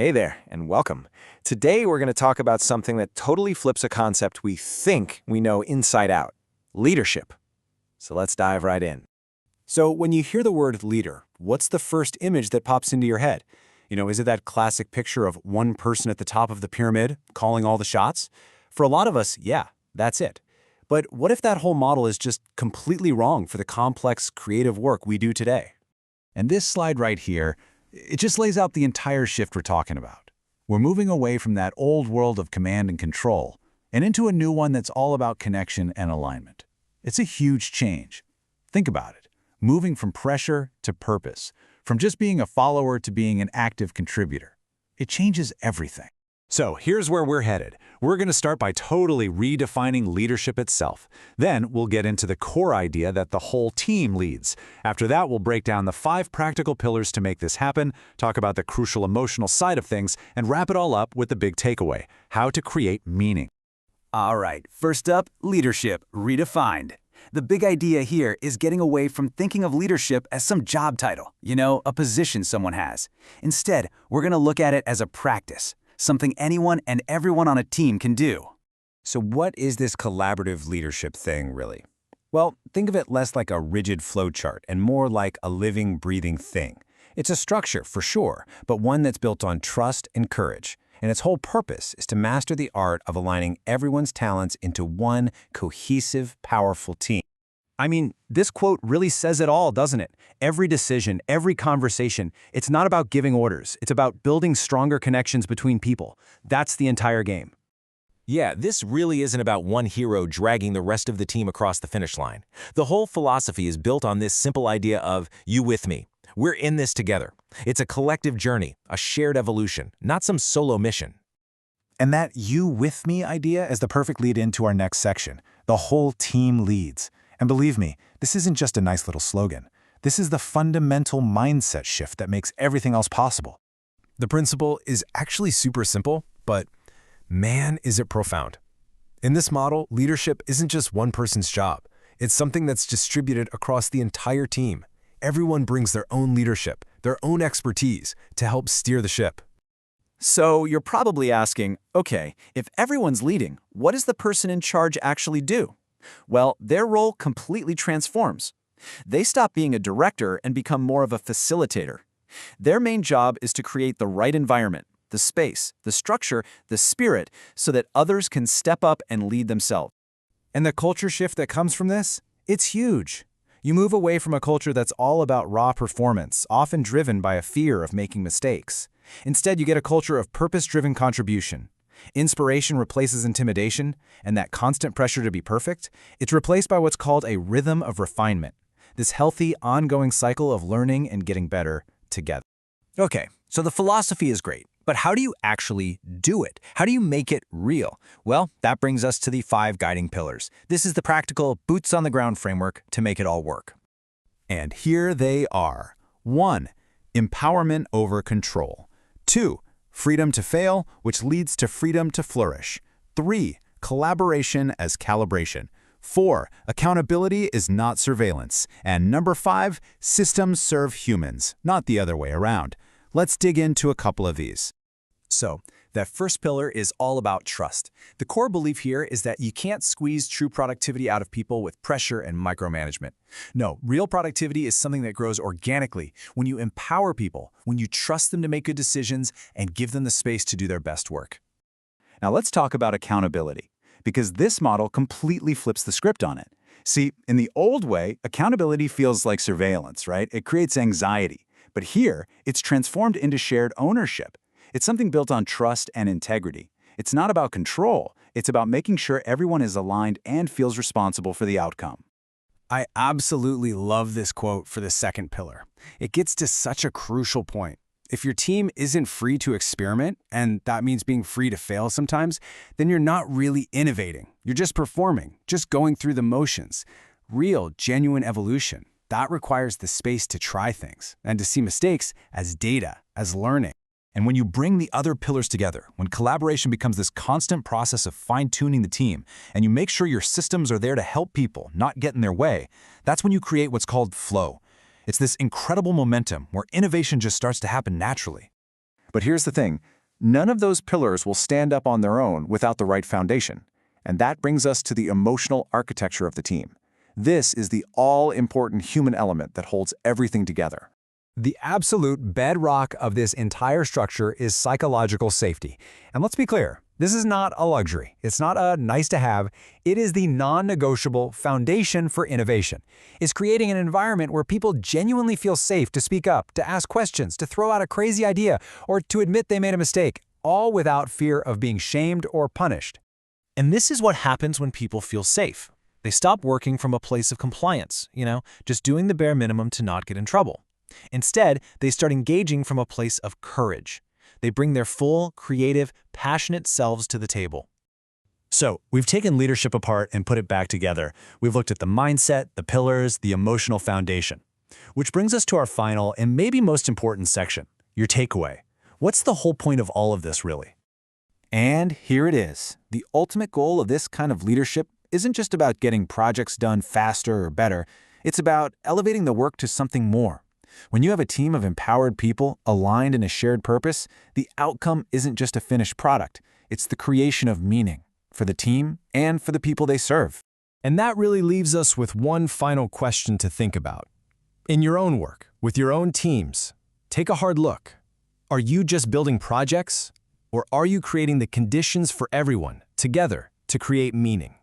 Hey there, and welcome. Today we're going to talk about something that totally flips a concept we think we know inside out: leadership. So let's dive right in. So when you hear the word leader, what's the first image that pops into your head? Is it that classic picture of one person at the top of the pyramid calling all the shots? For a lot of us, yeah, that's it. But what if that whole model is just completely wrong for the complex, creative work we do today? And this slide right here, it just lays out the entire shift we're talking about. We're moving away from that old world of command and control and into a new one that's all about connection and alignment. It's a huge change. Think about it, moving from pressure to purpose, from just being a follower to being an active contributor. It changes everything. So here's where we're headed. We're going to start by totally redefining leadership itself. Then we'll get into the core idea that the whole team leads. After that, we'll break down the 5 practical pillars to make this happen, talk about the crucial emotional side of things, and wrap it all up with the big takeaway: how to create meaning. All right, first up, leadership redefined. The big idea here is getting away from thinking of leadership as some job title, a position someone has. Instead, we're going to look at it as a practice, something anyone and everyone on a team can do. So what is this collaborative leadership thing, really? Well, think of it less like a rigid flowchart and more like a living, breathing thing. It's a structure, for sure, but one that's built on trust and courage. And its whole purpose is to master the art of aligning everyone's talents into one cohesive, powerful team. I mean, this quote really says it all, doesn't it? Every decision, every conversation, it's not about giving orders. It's about building stronger connections between people. That's the entire game. Yeah, this really isn't about one hero dragging the rest of the team across the finish line. The whole philosophy is built on this simple idea of you with me. We're in this together. It's a collective journey, a shared evolution, not some solo mission. And that you with me idea is the perfect lead into our next section. The whole team leads. And believe me, this isn't just a nice little slogan. This is the fundamental mindset shift that makes everything else possible. The principle is actually super simple, but man, is it profound. In this model, leadership isn't just one person's job. It's something that's distributed across the entire team. Everyone brings their own leadership, their own expertise to help steer the ship. So you're probably asking, okay, if everyone's leading, what does the person in charge actually do? Well, their role completely transforms. They stop being a director and become more of a facilitator. Their main job is to create the right environment, the space, the structure, the spirit, so that others can step up and lead themselves. And the culture shift that comes from this? It's huge. You move away from a culture that's all about raw performance, often driven by a fear of making mistakes. Instead, you get a culture of purpose-driven contribution. Inspiration replaces intimidation, and that constant pressure to be perfect, it's replaced by what's called a rhythm of refinement, this healthy, ongoing cycle of learning and getting better together. Okay, so the philosophy is great, but how do you actually do it? How do you make it real? Well, that brings us to the 5 guiding pillars. This is the practical, boots-on-the-ground framework to make it all work. And here they are. 1. Empowerment over control. 2. Freedom to fail, which leads to freedom to flourish. 3. Collaboration as calibration. 4. Accountability is not surveillance. And number 5, systems serve humans, not the other way around. Let's dig into a couple of these. So, that first pillar is all about trust. The core belief here is that you can't squeeze true productivity out of people with pressure and micromanagement. No, real productivity is something that grows organically when you empower people, when you trust them to make good decisions and give them the space to do their best work. Now let's talk about accountability, because this model completely flips the script on it. See, in the old way, accountability feels like surveillance, right? It creates anxiety. But here, it's transformed into shared ownership. It's something built on trust and integrity. It's not about control. It's about making sure everyone is aligned and feels responsible for the outcome. I absolutely love this quote for the second pillar. It gets to such a crucial point. If your team isn't free to experiment, and that means being free to fail sometimes, then you're not really innovating. You're just performing, just going through the motions. Real, genuine evolution, that requires the space to try things and to see mistakes as data, as learning. And when you bring the other pillars together, when collaboration becomes this constant process of fine-tuning the team, and you make sure your systems are there to help people, not get in their way, that's when you create what's called flow. It's this incredible momentum where innovation just starts to happen naturally. But here's the thing, none of those pillars will stand up on their own without the right foundation. And that brings us to the emotional architecture of the team. This is the all-important human element that holds everything together. The absolute bedrock of this entire structure is psychological safety. And let's be clear, this is not a luxury. It's not a nice to have. It is the non-negotiable foundation for innovation. It's creating an environment where people genuinely feel safe to speak up, to ask questions, to throw out a crazy idea, or to admit they made a mistake, all without fear of being shamed or punished. And this is what happens when people feel safe. They stop working from a place of compliance, just doing the bare minimum to not get in trouble. Instead, they start engaging from a place of courage. They bring their full, creative, passionate selves to the table. So, we've taken leadership apart and put it back together. We've looked at the mindset, the pillars, the emotional foundation. Which brings us to our final and maybe most important section, your takeaway. What's the whole point of all of this, really? And here it is. The ultimate goal of this kind of leadership isn't just about getting projects done faster or better. It's about elevating the work to something more. When you have a team of empowered people aligned in a shared purpose, the outcome isn't just a finished product. It's the creation of meaning for the team and for the people they serve. And that really leaves us with one final question to think about. In your own work, with your own teams, take a hard look. Are you just building projects, or are you creating the conditions for everyone, together, to create meaning?